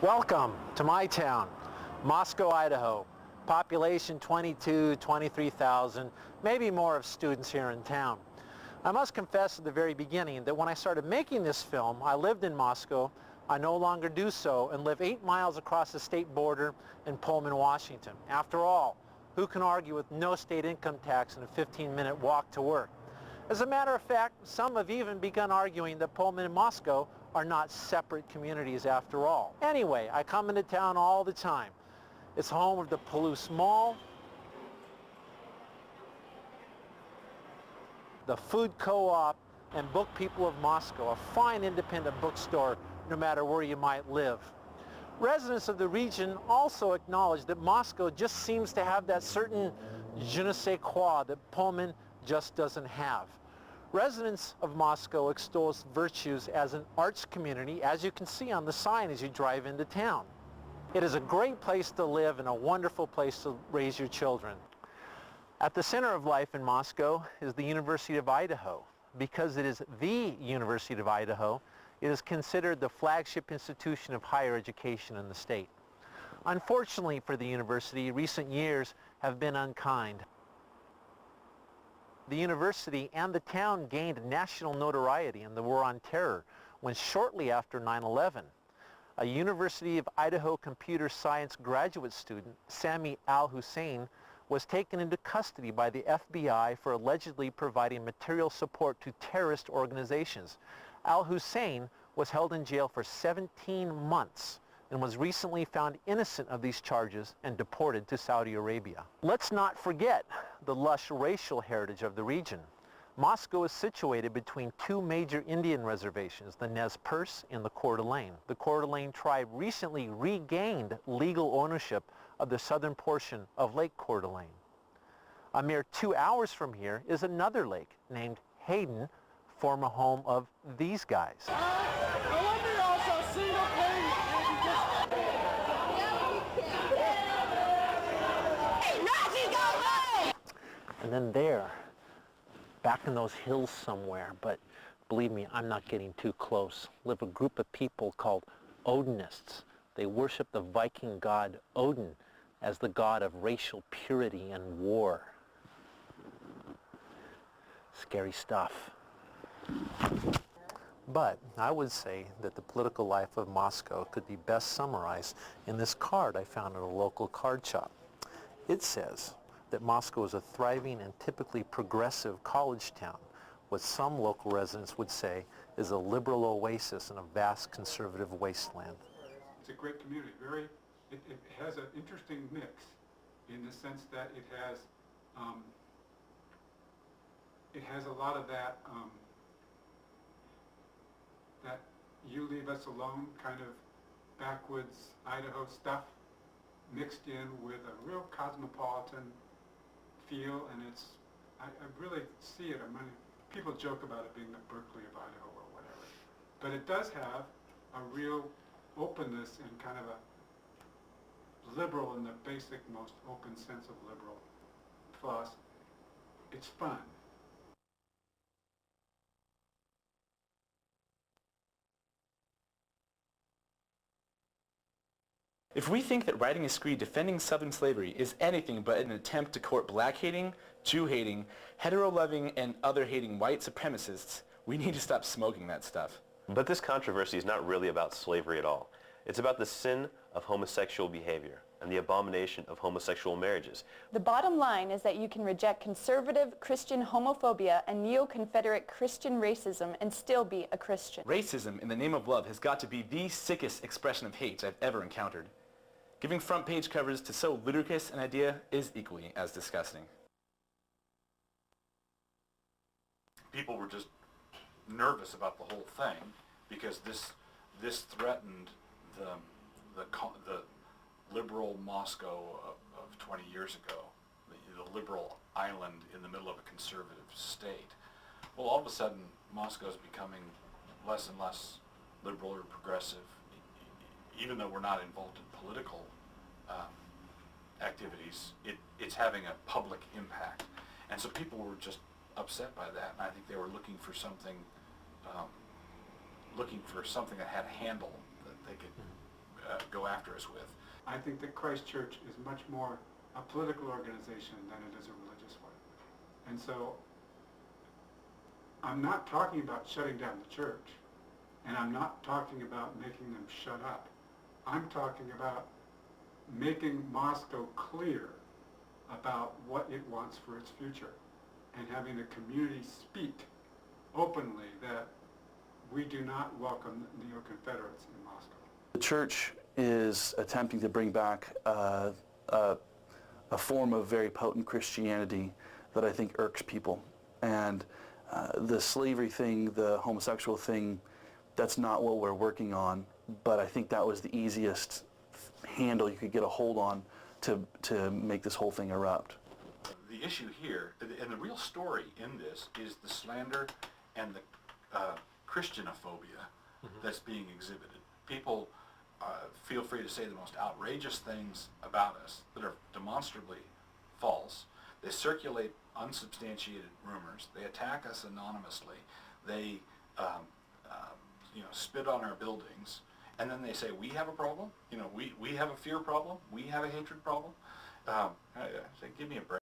Welcome to my town, Moscow, Idaho. Population 23,000, maybe more of students here in town. I must confess at the very beginning that when I started making this film, I lived in Moscow. I no longer do so and live 8 miles across the state border in Pullman, Washington. After all, who can argue with no state income tax and a 15-minute walk to work? As a matter of fact, some have even begun arguing that Pullman and Moscow are not separate communities after all. Anyway, I come into town all the time. It's home of the Palouse Mall, the Food Co-op, and Book People of Moscow, a fine independent bookstore no matter where you might live. Residents of the region also acknowledge that Moscow just seems to have that certain je ne sais quoi that Pullman just doesn't have. Residents of Moscow extol its virtues as an arts community, as you can see on the sign as you drive into town. It is a great place to live and a wonderful place to raise your children. At the center of life in Moscow is the University of Idaho. Because it is the University of Idaho, it is considered the flagship institution of higher education in the state. Unfortunately for the university, recent years have been unkind. The university and the town gained national notoriety in the War on Terror when shortly after 9/11, a University of Idaho computer science graduate student, Sami al-Hussein, was taken into custody by the FBI for allegedly providing material support to terrorist organizations. Al-Hussein was held in jail for 17 months and was recently found innocent of these charges and deported to Saudi Arabia. Let's not forget the lush racial heritage of the region. Moscow is situated between two major Indian reservations, the Nez Perce and the Coeur d'Alene. The Coeur d'Alene tribe recently regained legal ownership of the southern portion of Lake Coeur d'Alene. A mere 2 hours from here is another lake named Hayden, former home of these guys. And then there, back in those hills somewhere, but believe me, I'm not getting too close, live a group of people called Odinists. They worship the Viking god Odin as the god of racial purity and war. Scary stuff. But I would say that the political life of Moscow could be best summarized in this card I found at a local card shop. It says that Moscow is a thriving and typically progressive college town, what some local residents would say is a liberal oasis in a vast conservative wasteland. It's a great community. It has an interesting mix in the sense that it has a lot of that that you leave us alone kind of backwoods Idaho stuff mixed in with a real cosmopolitan feel, and I really see it. I mean, people joke about it being the Berkeley of Idaho or whatever, but it does have a real openness and kind of a liberal in the basic, most open sense of liberal. Plus, it's fun. If we think that writing a screed defending Southern slavery is anything but an attempt to court black-hating, Jew-hating, hetero-loving, and other-hating white supremacists, we need to stop smoking that stuff. But this controversy is not really about slavery at all. It's about the sin of homosexual behavior and the abomination of homosexual marriages. The bottom line is that you can reject conservative Christian homophobia and neo-Confederate Christian racism and still be a Christian. Racism in the name of love has got to be the sickest expression of hate I've ever encountered. Giving front page covers to so ludicrous an idea is equally as disgusting. People were just nervous about the whole thing because this threatened the liberal Moscow of 20 years ago, the liberal island in the middle of a conservative state. Well, all of a sudden, Moscow's becoming less and less liberal or progressive, even though we're not involved in political activities. It's having a public impact, and so people were just upset by that. And I think they were looking for something that had a handle that they could go after us with. I think that Christ Church is much more a political organization than it is a religious one. And so I'm not talking about shutting down the church, and I'm not talking about making them shut up. I'm talking about making Moscow clear about what it wants for its future and having the community speak openly that we do not welcome neo-Confederates in Moscow. The church is attempting to bring back a form of very potent Christianity that I think irks people. And the slavery thing, the homosexual thing, that's not what we're working on, but I think that was the easiest handle you could get a hold on to make this whole thing erupt. The issue here, and the real story in this, is the slander and the Christianophobia that's being exhibited. People feel free to say the most outrageous things about us that are demonstrably false. They circulate unsubstantiated rumors. They attack us anonymously. They spit on our buildings. And then they say, we have a problem? We have a fear problem? We have a hatred problem? I say, give me a break.